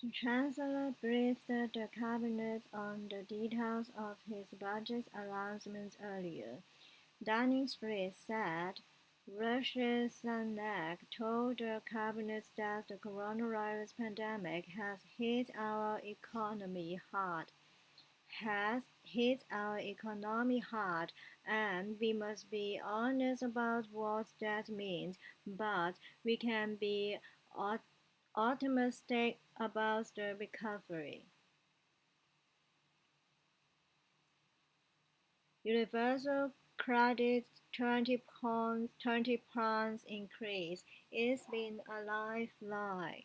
The Chancellor briefed the cabinet on the details of his budget announcements earlier. Downing Street said Rishi Sunak told the cabinet that the coronavirus pandemic has hit our economy hard, and we must be honest about what that means, but we can be optimistic about the recovery. Universal credit £20 increase. It's been a lifeline.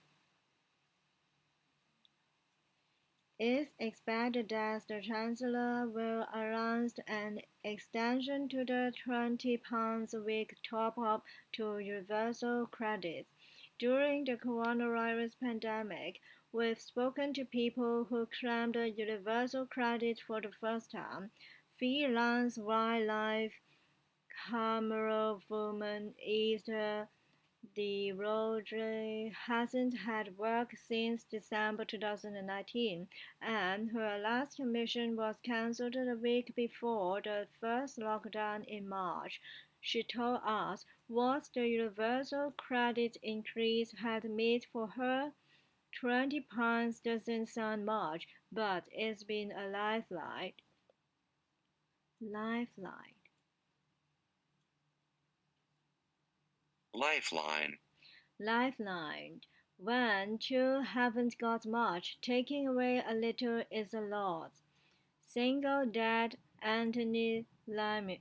It's expected that the Chancellor will announce an extension to the £20 a week top-up to universal credit. During the coronavirus pandemic, we've spoken to people who claimed universal credit for the first time. Freelance wildlife camerawoman Esther DeRoche hasn't had work since December 2019, and her last commission was cancelled a week before the first lockdown in March. She told us what the universal credit increase had meant for her. £20 doesn't sound much, but it's been a lifeline. Lifeline. Lifeline. Lifeline. When two haven't got much, taking away a little is a lot. Single dad Anthony Limner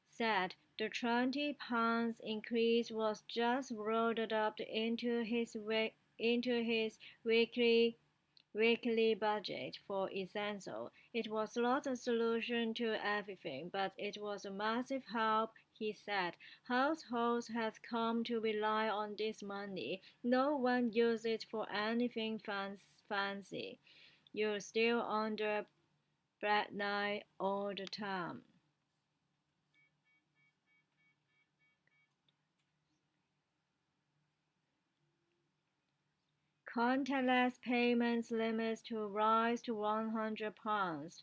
said the £20 increase was just rolled up into his weekly budget for essential. It was not a solution to everything, but it was a massive help, he said. Households have come to rely on this money. No one uses it for anything fancy. You're still under bread knife all the time. Contactless payments limits to rise to £100.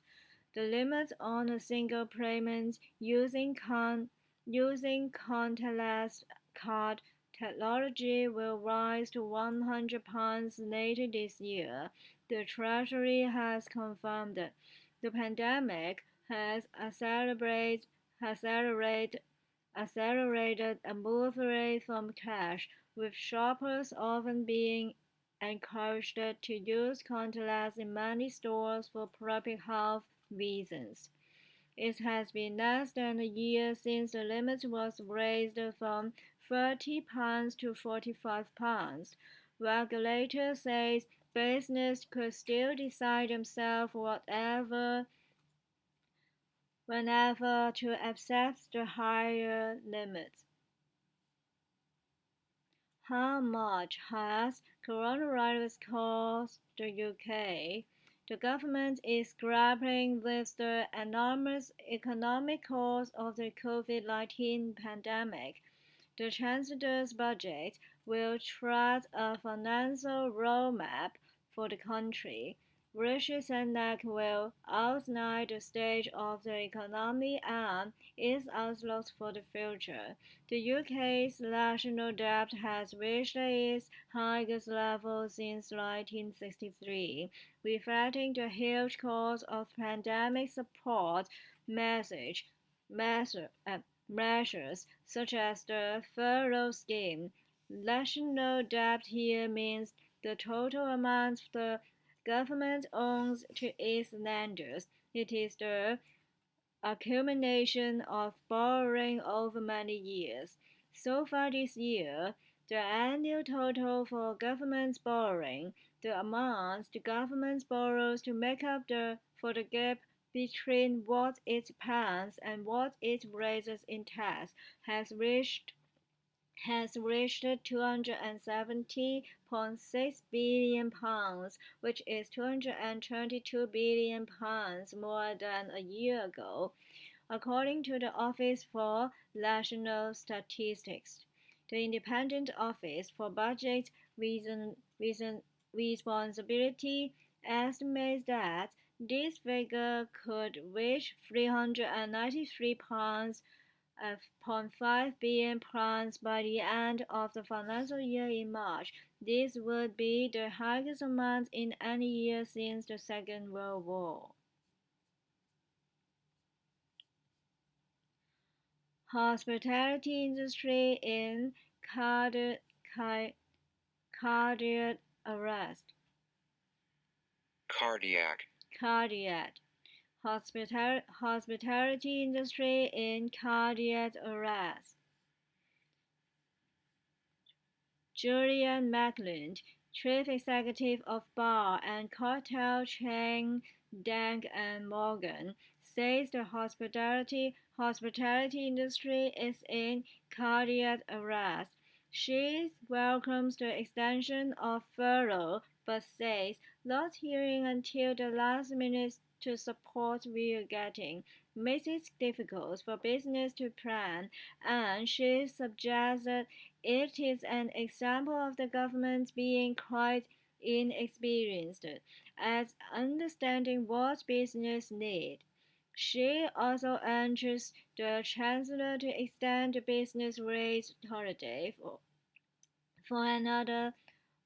The limit on a single payment using contactless card technology will rise to £100 later this year, the Treasury has confirmed. The pandemic has accelerated a move away from cash, with shoppers often being encouraged to use contactless in many stores for public health reasons. It has been less than a year since the limit was raised from £30 to £45. Regulator says business could still decide themselves whenever to accept the higher limit. How much has coronavirus cost the UK? The government is grappling with the enormous economic cost of the COVID-19 pandemic. The Chancellor's budget will chart a financial roadmap for the country. Rishi Sunak will outline the state of the economy and its outlook for the future. The UK's national debt has reached its highest level since 1963, reflecting the huge cost of pandemic support measures measures such as the furlough scheme. National debt here means the total amount the government owns to its lenders. It is the accumulation of borrowing over many years. So far this year, the annual total for government borrowing, the amount the government borrows to make up for the gap between what it pays and what it raises in tax, has reached £270.6 billion, which is £222 billion more than a year ago, according to the Office for National Statistics. The Independent Office for Budget Responsibility estimates that this figure could reach £393 0.5 billion pounds by the end of the financial year in March. This would be the highest amount in any year since the Second World War. Hospitality industry in cardiac arrest. Cardiac. Hospitality industry in cardiac arrest. Julian McLeod, chief executive of bar and cocktail chain Dank and Morgan, says the hospitality industry is in cardiac arrest. She welcomes the extension of furlough, but says not hearing until the last minute to support we are getting makes it difficult for business to plan, and she suggested it is an example of the government being quite inexperienced at understanding what business need. She also urges the Chancellor to extend the business race holiday for another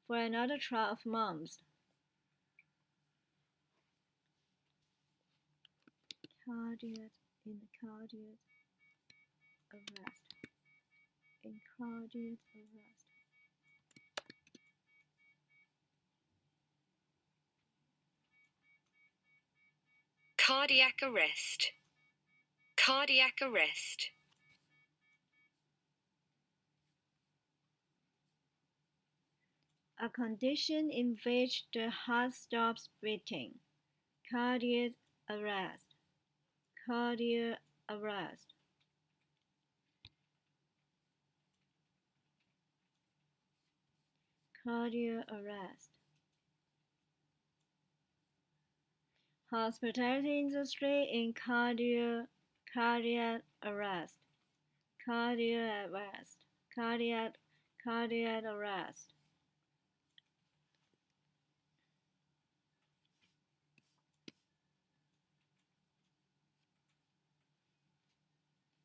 12 months. Cardiac arrest. Cardiac arrest. Cardiac arrest. A condition in which the heart stops beating. Cardiac arrest. Cardiac arrest. Cardiac arrest. Hospitality industry in cardiac arrest. Cardiac arrest. Cardiac arrest.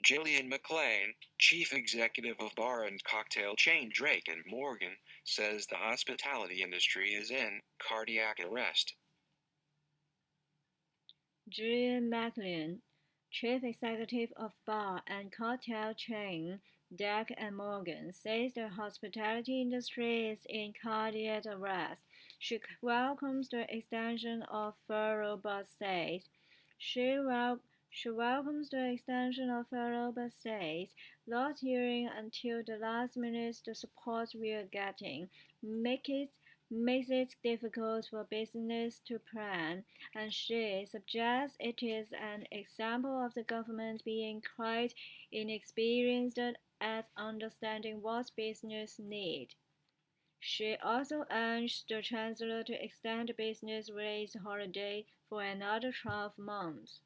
Gillian McLean, chief executive of bar and cocktail chain Drake and Morgan, says the hospitality industry is in cardiac arrest. Julian McLean, chief executive of bar and cocktail chain Drake and Morgan, says the hospitality industry is in cardiac arrest. She welcomes the extension of furlough, but says she welcomes the extension of furlough, but says not hearing until the last minute the support we are getting makes it difficult for business to plan, and she suggests it is an example of the government being quite inexperienced at understanding what business need. She also urged the Chancellor to extend the business race holiday for another 12 months.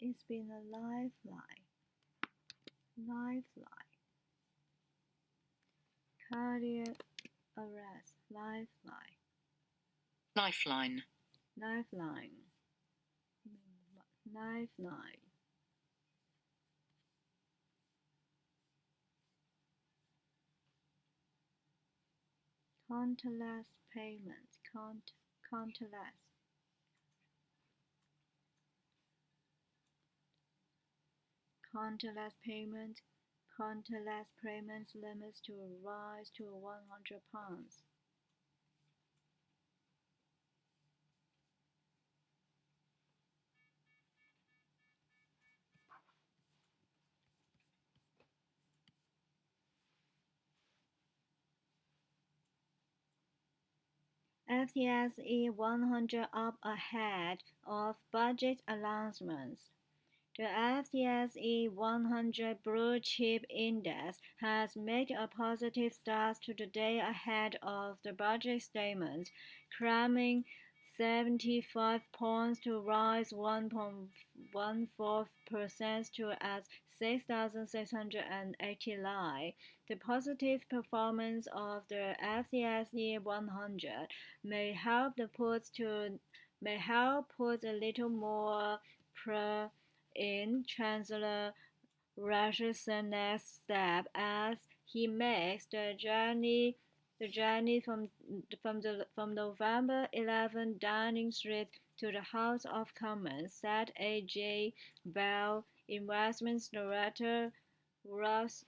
It's been a lifeline. Cardiac arrest. Lifeline. Countless payments. Countless. Countless payments limits to rise to £100. FTSE 100 up ahead of budget announcements. The FTSE 100 Blue Chip Index has made a positive start to the day ahead of the budget statement, climbing 75 points to rise 1.14% to at 6,689. The positive performance of the FTSE 100 may help put a little more pressure in Chancellor Rasmussen's next step as he makes the journey from November 11 Downing Street to the House of Commons, said A.J. Bell, Investments Director Ross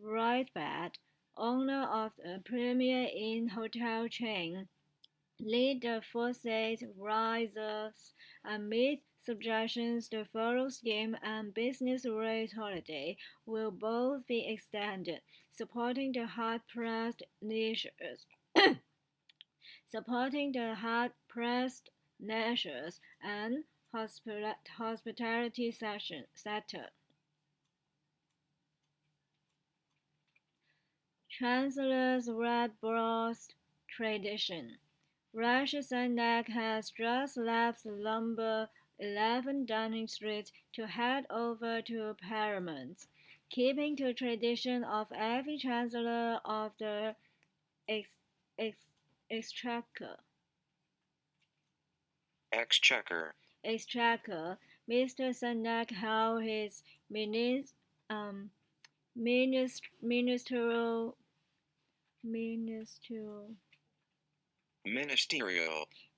Rothbard, owner of the Premier Inn hotel chain, lead the forces rises amid suggestions the furlough scheme and business rate holiday will both be extended, supporting the hard-pressed leisures, and hospitality sector. Chancellor's red blouse tradition. Rishi Sunak has just left Number 11 Downing Street to head over to Parliament, keeping to tradition of every Chancellor of the ex- ex- Exchequer. Exchequer, Mr. Sunak held his um,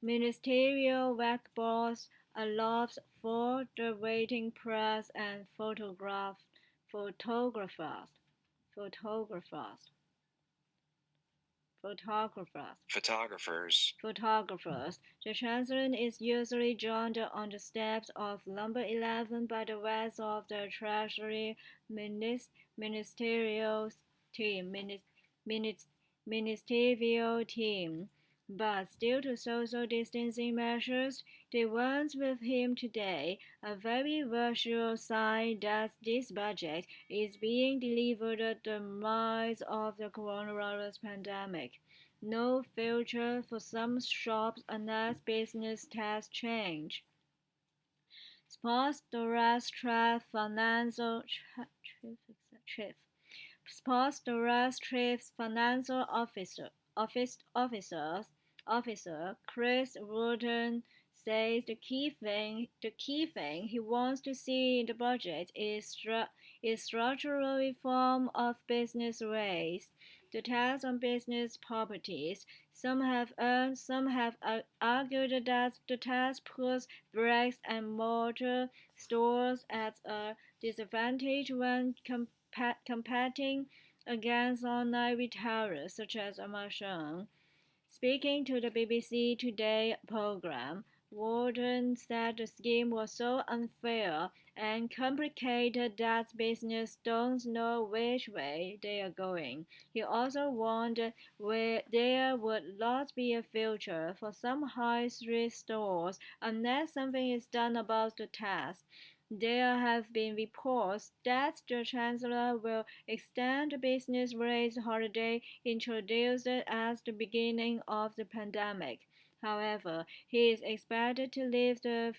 ministerial workbox allows for the waiting press and photographers. The chancellor is usually joined on the steps of Number 11 by the rest of the Treasury ministerial team. Ministerial team, but due to social distancing measures, they weren't with him today, a very virtual sign that this budget is being delivered at the rise of the coronavirus pandemic. No future for some shops unless business tax change. Sports Directorate Financial Sports Directorate's financial officer Chris Wooden says the key thing he wants to see in the budget is structural reform of business rates. The tax on business properties. Some have argued that the tax puts bricks and mortar stores at a disadvantage when competing against online retailers such as Amazon. Speaking to the BBC Today program, Warden said the scheme was so unfair and complicated that businesses don't know which way they are going. He also warned where there would not be a future for some high street stores unless something is done about the tax. There have been reports that the Chancellor will extend the business rates holiday introduced at the beginning of the pandemic. However, he is expected to leave the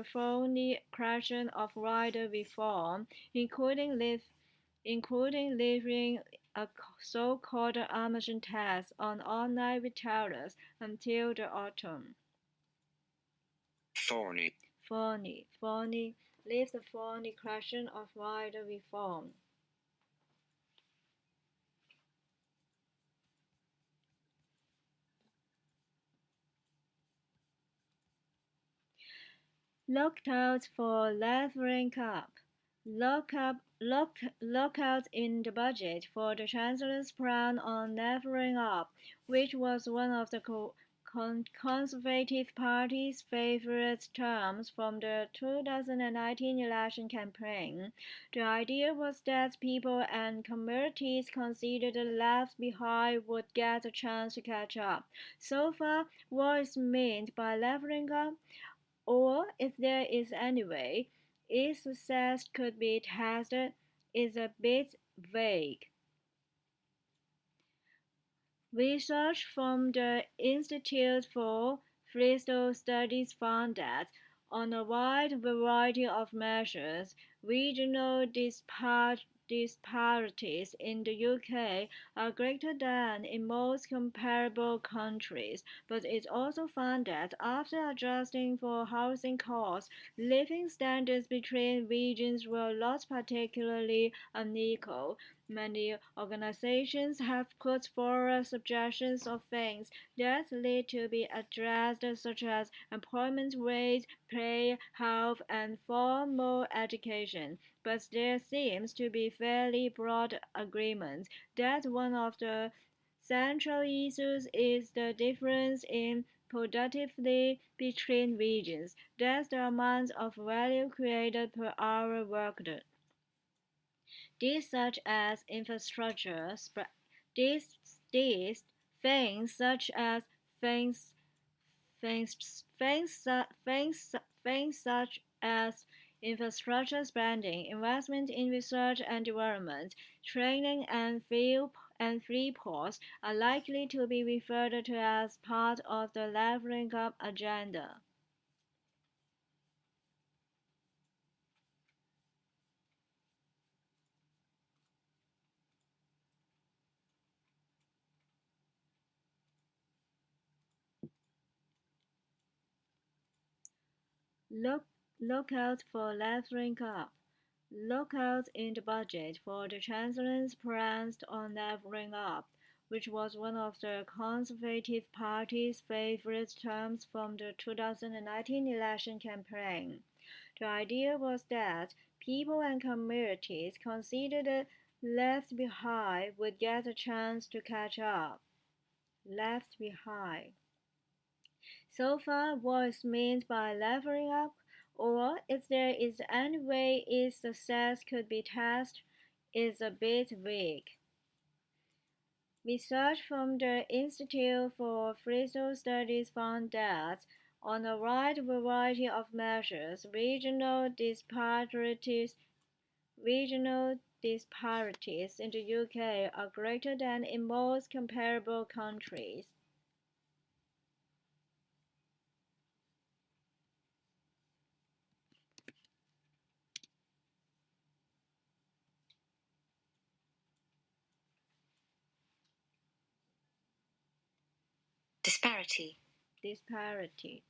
thorny question of rider reform, including levying a so-called Amazon tax on online retailers until the autumn. Thorny, leave the thorny question of rider reform. Looked out for levering up. Look out in the budget for the Chancellor's plan on levering up, which was one of the Conservative Party's favorite terms from the 2019 election campaign. The idea was that people and communities considered left behind would get a chance to catch up. So far, what is meant by leveling up, or if there is any way its success could be tested, is a bit vague. Research from the Institute for Freestyle Studies found that, on a wide variety of measures, regional disparities in the UK are greater than in most comparable countries, but it also found that after adjusting for housing costs, living standards between regions were not particularly unequal. Many organizations have put forward suggestions of things that need to be addressed, such as employment rates, pay, health, and formal education. But there seems to be fairly broad agreement that one of the central issues is the difference in productivity between regions. That's the amount of value created per hour worked. These such as infrastructure, these things such as things things things such as infrastructure spending, investment in research and development, training and free ports are likely to be referred to as part of the leveling up agenda. Look, look out for leveling up. Look out in the budget for the Chancellor's plans on leveling up, which was one of the Conservative Party's favorite terms from the 2019 election campaign. The idea was that people and communities considered left behind would get a chance to catch up. Left behind. So far, what is meant by leveling up, or if there is any way its success could be tested, is a bit vague. Research from the Institute for Freestyle Studies found that, on a wide variety of measures, regional disparities in the UK are greater than in most comparable countries. Disparity. Disparity.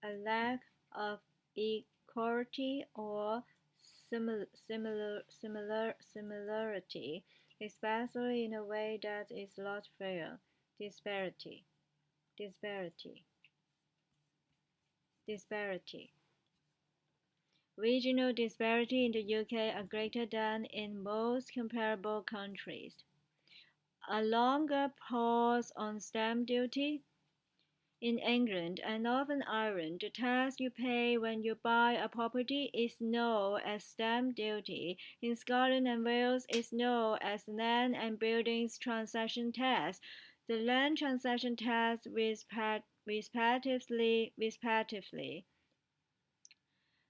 A lack of equality or similarity, especially in a way that is not fair. Disparity. Regional disparity in the UK are greater than in most comparable countries. A longer pause on stamp duty. In England and Northern Ireland, the tax you pay when you buy a property is known as stamp duty. In Scotland and Wales, it's known as land and buildings transaction tax. The land transaction tax respectively.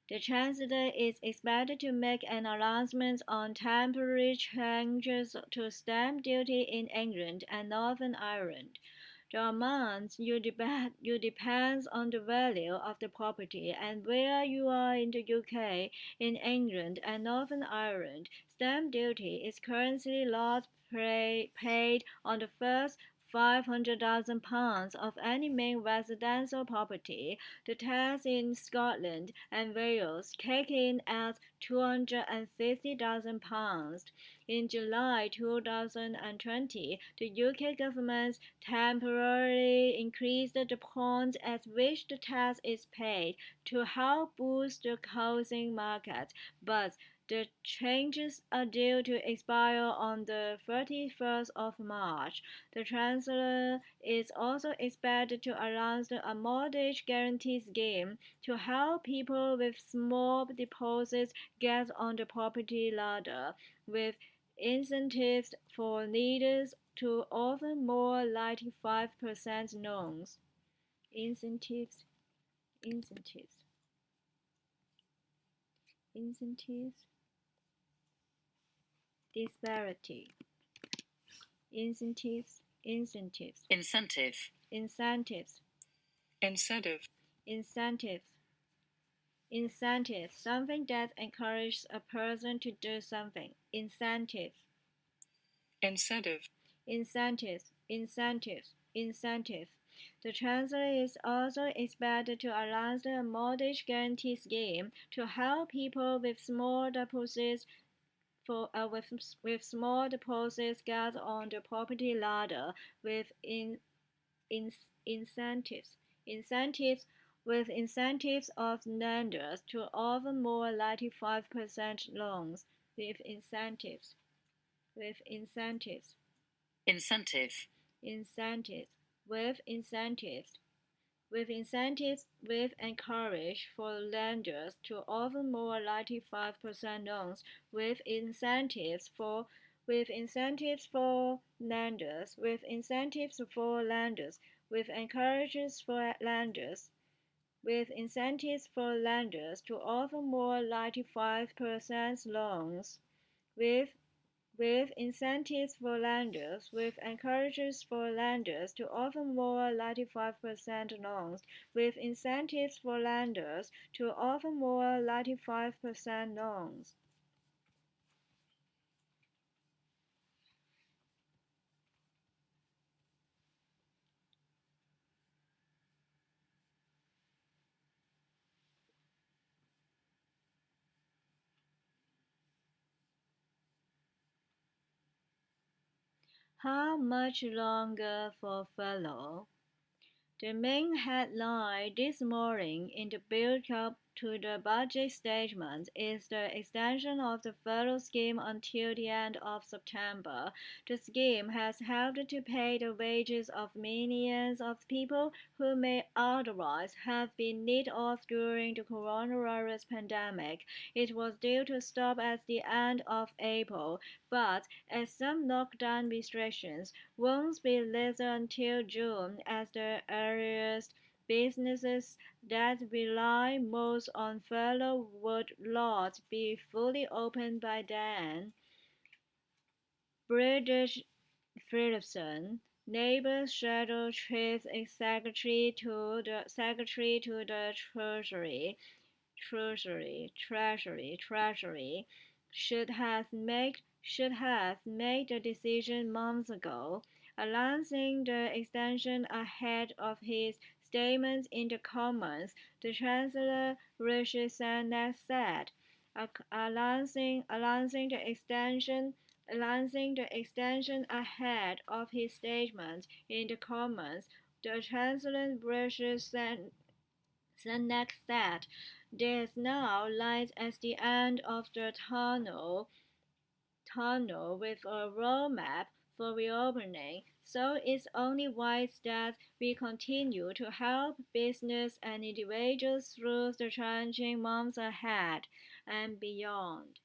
The Chancellor is expected to make an announcement on temporary changes to stamp duty in England and Northern Ireland. The amount you depends on the value of the property and where you are in the UK. In England and Northern Ireland, stamp duty is currently not paid on the first £500,000 of any main residential property. The tax in Scotland and Wales kick in at £250,000. In July 2020, the UK government temporarily increased the point at which the tax is paid to help boost the housing market, but The changes are due to expire on the 31st of March. The Chancellor is also expected to announce a mortgage guarantee scheme to help people with small deposits get on the property ladder, with incentives for lenders to offer more 95% loans. Incentives. Disparity. Incentives. Incentive. Something that encourages a person to do something. Incentive. The Chancellor is also expected to announce a mortgage guarantee scheme to help people with small deposits small deposits get on the property ladder, with incentives of lenders to offer more 95% loans, with incentives with encourage for lenders to offer more 95% loans, with incentives for lenders, with encourages for lenders, with incentives for lenders to offer more 95% loans, with incentives for lenders, with encourages for lenders to offer more 95% loans, with incentives for lenders to offer more 95% loans. How much longer for furlough? The main headline this morning in the build-up to the budget statement is the extension of the furlough scheme until the end of September. The scheme has helped to pay the wages of millions of people who may otherwise have been laid off during the coronavirus pandemic. It was due to stop at the end of April, but as some lockdown restrictions won't be lifted until June, as the earliest, businesses that rely most on furlough would not be fully open by then. British Philipson, Labour Shadow Chief Secretary to the Treasury, should have made the decision months ago, announcing the extension ahead of his statements in the Commons. The Chancellor Rishi Sunak said, announcing the extension ahead of his statement in the Commons. The Chancellor Rishi Sunak said, "There's now light at the end of the tunnel with a roadmap for reopening, so it's only wise that we continue to help business and individuals through the challenging months ahead and beyond."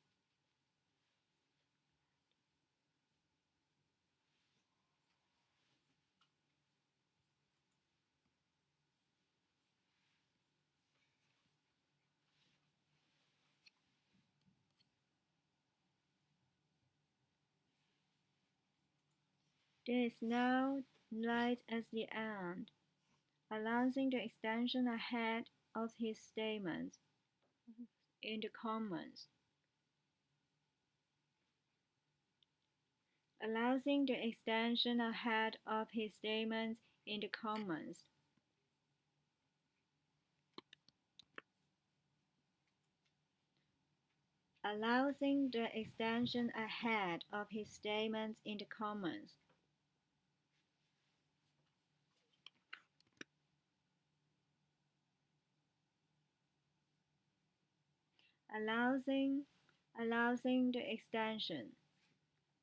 There is now light at the end, announcing the extension ahead of his statements in the Commons. Announcing the extension ahead of his statements in the Commons. Announcing the extension ahead of his statements in the Commons. Announcing allowing the extension,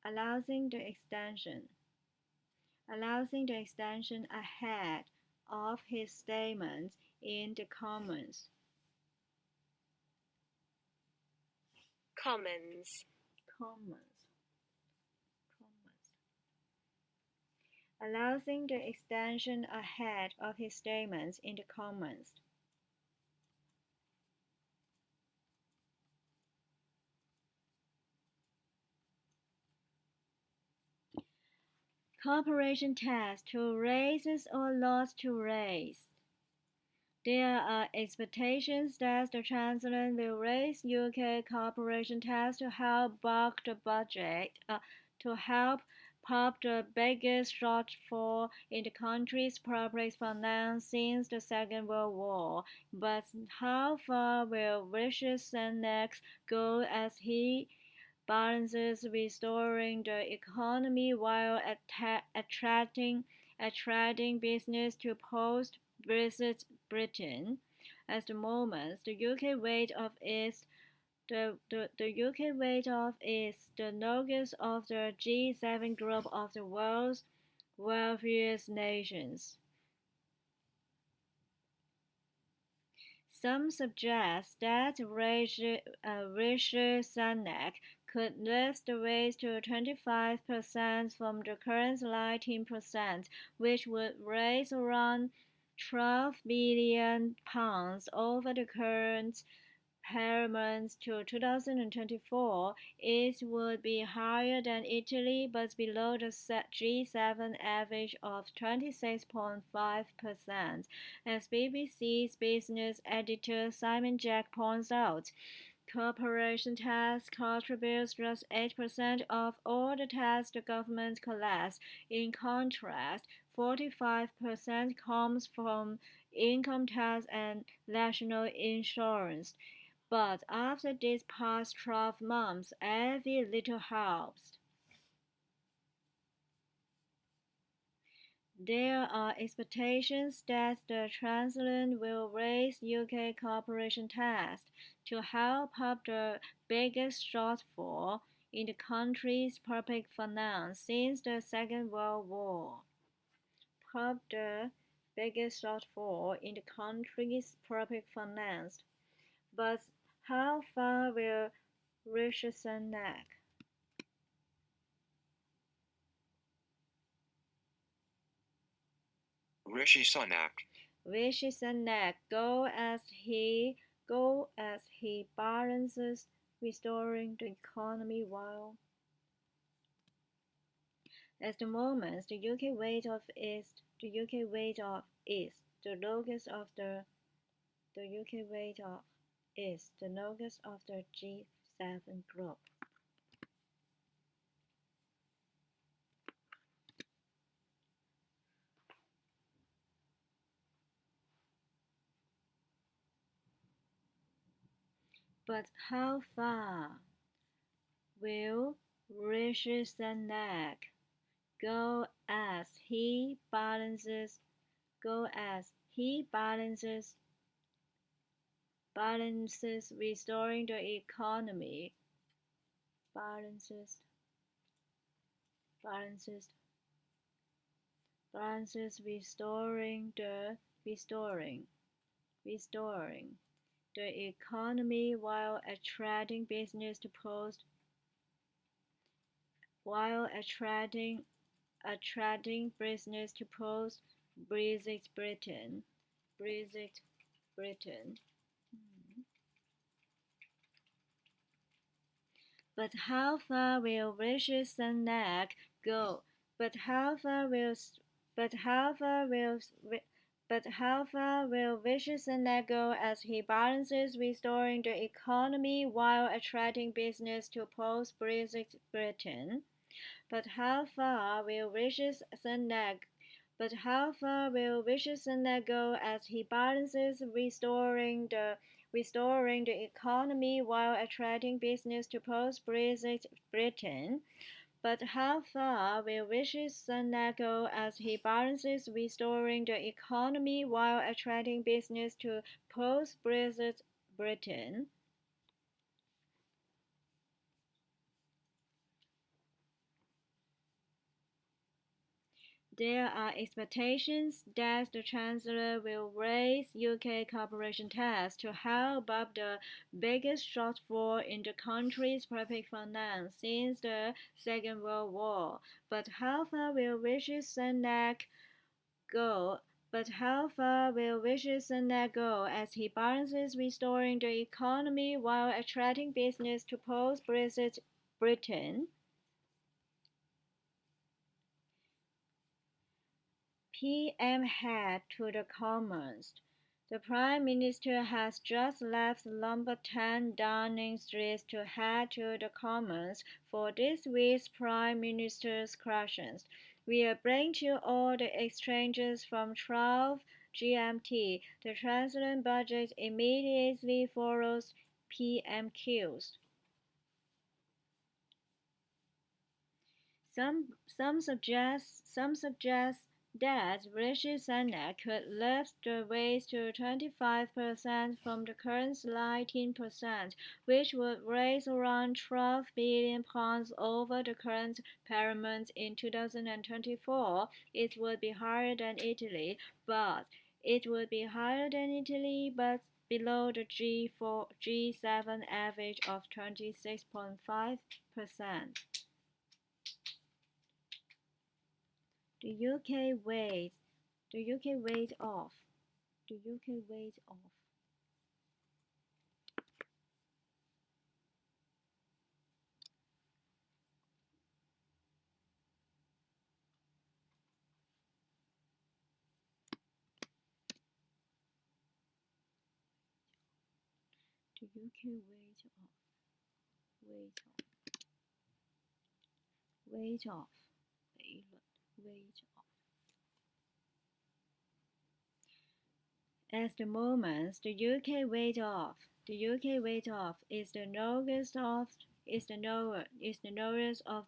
allowing the extension, allowing the extension ahead of his statements in the Commons. Commons. Commons. Allowing the extension ahead of his statements in the Commons. Corporation tax to raise or loss to raise. There are expectations that the Chancellor will raise UK corporation tax to help bulk the budget, to help pop the biggest shortfall in the country's public finance since the Second World War. But how far will Rishi Sunak go as he balances restoring the economy while attracting business to post-Brexit Britain? At the moment, the UK weight of is the UK weight of is the longest of the G7 group of the world's wealthiest nations. Some suggest that Rishi Sunak could lift the rate to 25% from the current 19%, which would raise around £12 billion over the current payments to 2024. It would be higher than Italy but below the G7 average of 26.5%. As BBC's business editor Simon Jack points out, corporation tax contributes just 8% of all the tax the government collects. In contrast, 45% comes from income tax and national insurance. But after these past 12 months, every little helps. There are expectations that the Chancellor will raise UK corporation tax to help up the biggest shortfall in the country's public finance since the Second World War. Up the biggest shortfall in the country's public finance. But how far will Rishi Sunak go as he balances restoring the economy while at the moment the UK weight of is the lowest of the UK weight of is the lowest of the G7 group. But how far will Rishi Sunak go as he balances restoring the economy balances restoring the economy while attracting business to post Brexit Britain. But how far will Rishi Sunak go? But how far will Rishi Sunak go as he balances restoring the economy while attracting business to post-Brexit Britain? But how far will Rishi Sunak go as he balances restoring the economy while attracting business to post-Brexit Britain? But how far will Rishi Sunak go as he balances restoring the economy while attracting business to post-Brexit Britain? There are expectations that the Chancellor will raise UK corporation tax to help up the biggest shortfall in the country's public finance since the Second World War. But how far will Rishi Sunak go? As he balances restoring the economy while attracting business to post-Brexit Britain? PM head to the Commons. The Prime Minister has just left number 10 Downing Street to head to the Commons for this week's Prime Minister's questions. We'll bring you all the exchanges from 12 GMT. The Transition budget immediately follows PMQs. Some suggest that Rishi Sunak could lift the raise to 25% from the current 19%, which would raise around £12 billion over the current payment in 2024. It would be higher than Italy, but below the G7 average of 26.5%. The UK weighs off. The UK weighs off. The UK weighs off. Weighs off. At the moment, the UK weight off is the lowest of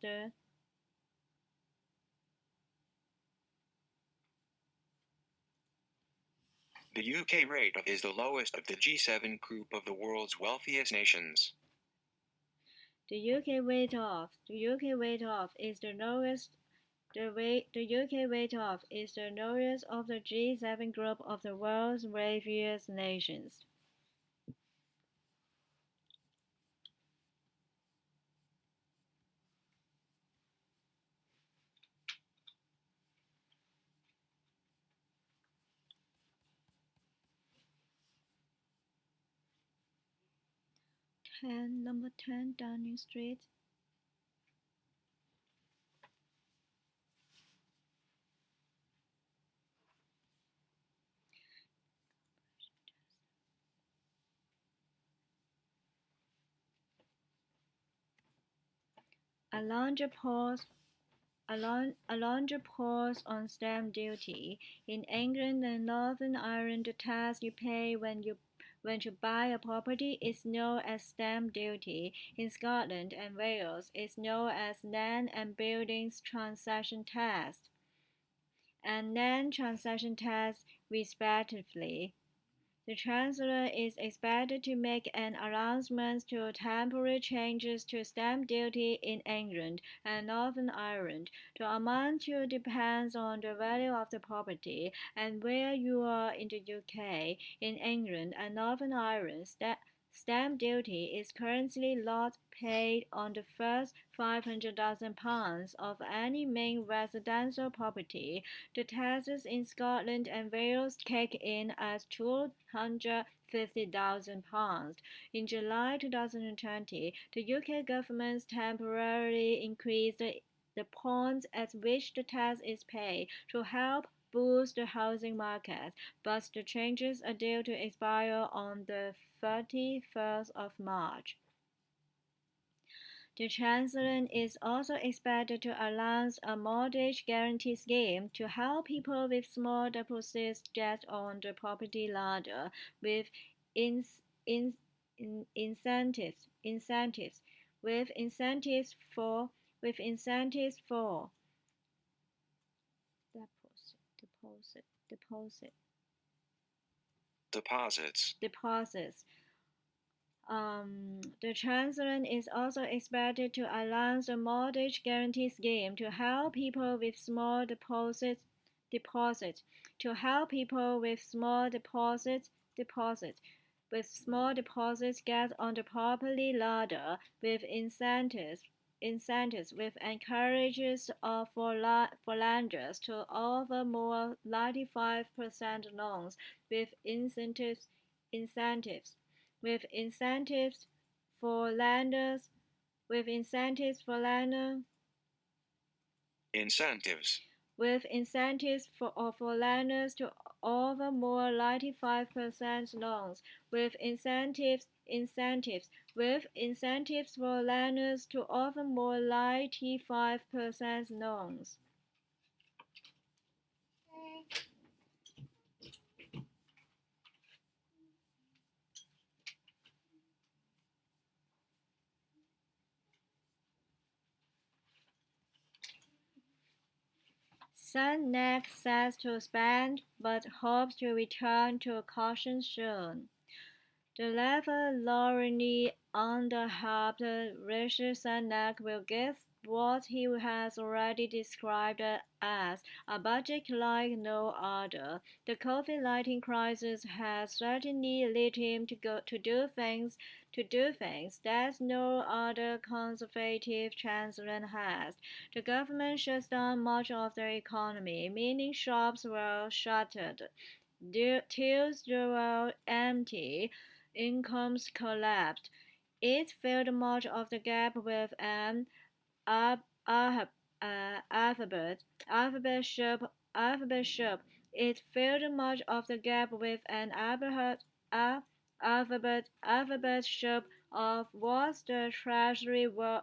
the The UK rate is the lowest of the G7 group of the world's wealthiest nations. The UK weight off is the lowest. The UK weight off is the lowest of the G7 group of the world's wealthiest nations. Number 10 Downing Street. A longer pause on stamp duty. In England and Northern Ireland, the tax you pay when you buy a property is known as stamp duty. In Scotland and Wales, it's known as land and buildings transaction tax and non-transaction tax, respectively. The Chancellor is expected to make an announcement to temporary changes to stamp duty in England and Northern Ireland. The amount depends on the value of the property and where you are in the UK. In England and Northern Ireland, stamp duty is currently not paid on the first £500,000 of any main residential property. The taxes in Scotland and Wales kick in at £250,000. In July 2020, the UK government temporarily increased the point at which the tax is paid to help boost the housing market, but the changes are due to expire on the 31st of March. The Chancellor is also expected to announce a mortgage guarantee scheme to help people with small deposits get on the property ladder, with incentives for Deposits. The Chancellor is also expected to announce a mortgage guarantee scheme to help people with small deposits to help people with small deposits get on the property ladder with incentives which encourages for lenders to offer more 95% loans with incentives with incentives for lenders with incentives for lenders Incentives. with incentives for lenders to offer more 95% loans with incentives for lenders to offer more 95% loans. Sunak says to spend but hopes to return to caution soon. The level-lowering underhelped Rishi Sunak will give what he has already described as a budget like no other. The COVID-19 crisis has certainly led him to do things that no other Conservative chancellor has. The government shuts down much of the economy, meaning shops were shuttered, tills were empty, incomes collapsed. It filled much of the gap with an alphabet soup. It filled much of the gap with an alphabet soup of what the Treasury would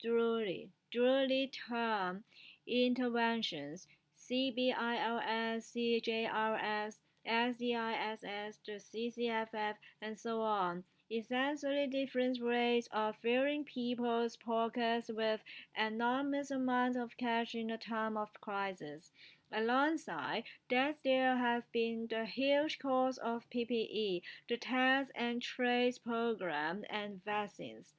duly term interventions. CBILS, CJRS, SDISS, the CCFF, and so on. Essentially different ways of filling people's pockets with enormous amounts of cash in a time of crisis. Alongside that, there have been the huge cost of PPE, the test and trace program, and vaccines.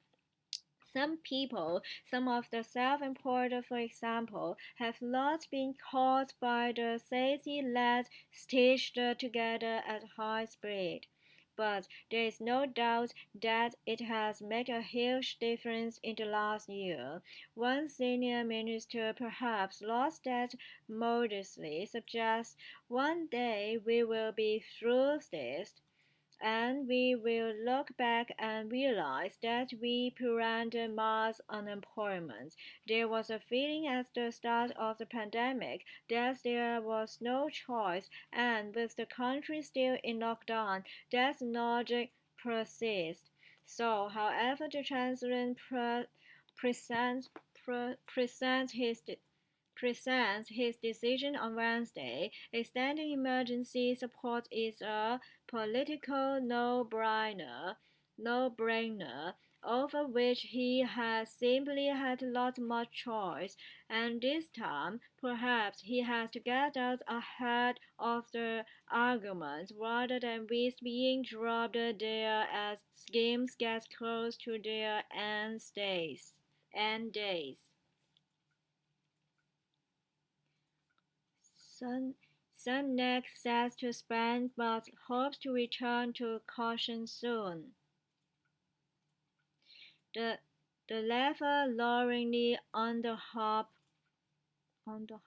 Some people, some of the self-employed, for example, have not been caught by the safety nets stitched together at high speed. But there is no doubt that it has made a huge difference in the last year. One senior minister perhaps lost that modestly suggests one day we will be through this and we will look back and realize that we prevented mass unemployment. There was a feeling at the start of the pandemic that there was no choice, and with the country still in lockdown, that logic persists. So, however, the Chancellor presents, presents his decision on Wednesday, extending emergency support is a political no-brainer, over which he has simply had not much choice, and this time perhaps he has to get out ahead of the arguments rather than risk being dropped there as schemes get close to their end days. Sunak says to spend but hopes to return to caution soon. The level-loweringly underhelp. The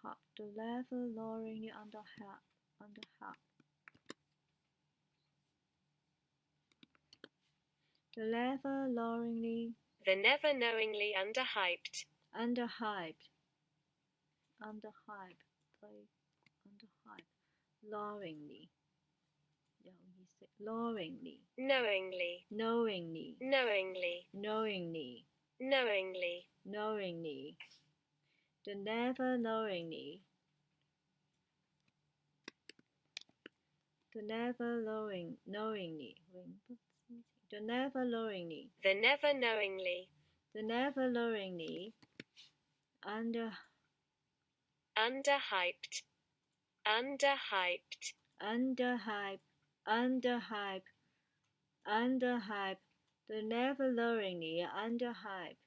level-loweringly underhelp. The level-loweringly The never knowingly underhyped. underhyped. Loweringly. Knowingly. The never knowingly. The never knowingly. Underhyped. underhype, underhype, the never-knowingly underhype,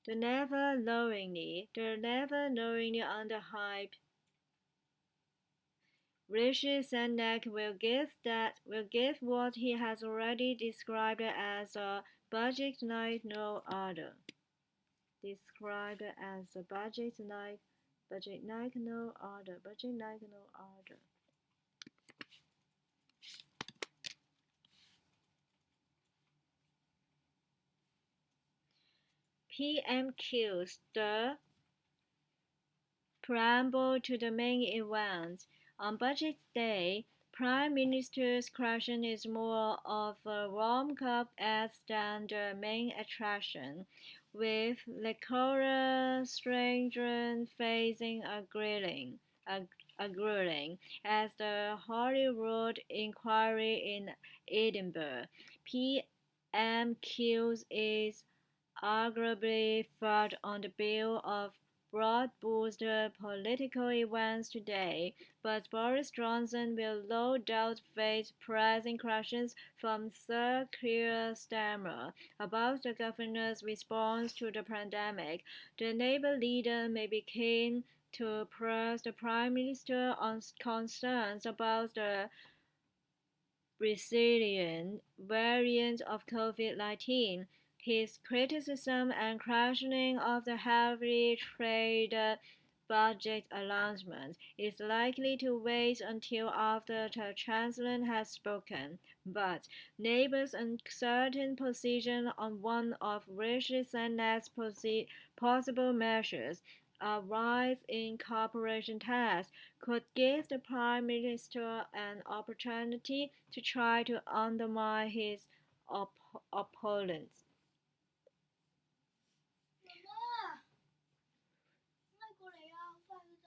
the never-knowingly underhype. Rishi Sunak will give what he has already described as a budget like no other. Described as a budget like no other. PMQs, the preamble to the main event. On Budget Day, Prime Minister's question is more of a rom-com act than the main attraction, with Licorice Stringent facing a grilling as the Holyrood inquiry in Edinburgh. PMQs is arguably third on the bill of broad-boosted political events today, but Boris Johnson will no doubt face pressing questions from Sir Keir Starmer about the governor's response to the pandemic. The Labour leader may be keen to press the Prime Minister on concerns about the Brazilian variant of COVID-19. His criticism and questioning of the heavily traded budget announcement is likely to wait until after the Chancellor has spoken, but Labour's uncertain position on one of Rishi Sunak's possible measures, a rise in corporation tax, could give the Prime Minister an opportunity to try to undermine his opponents.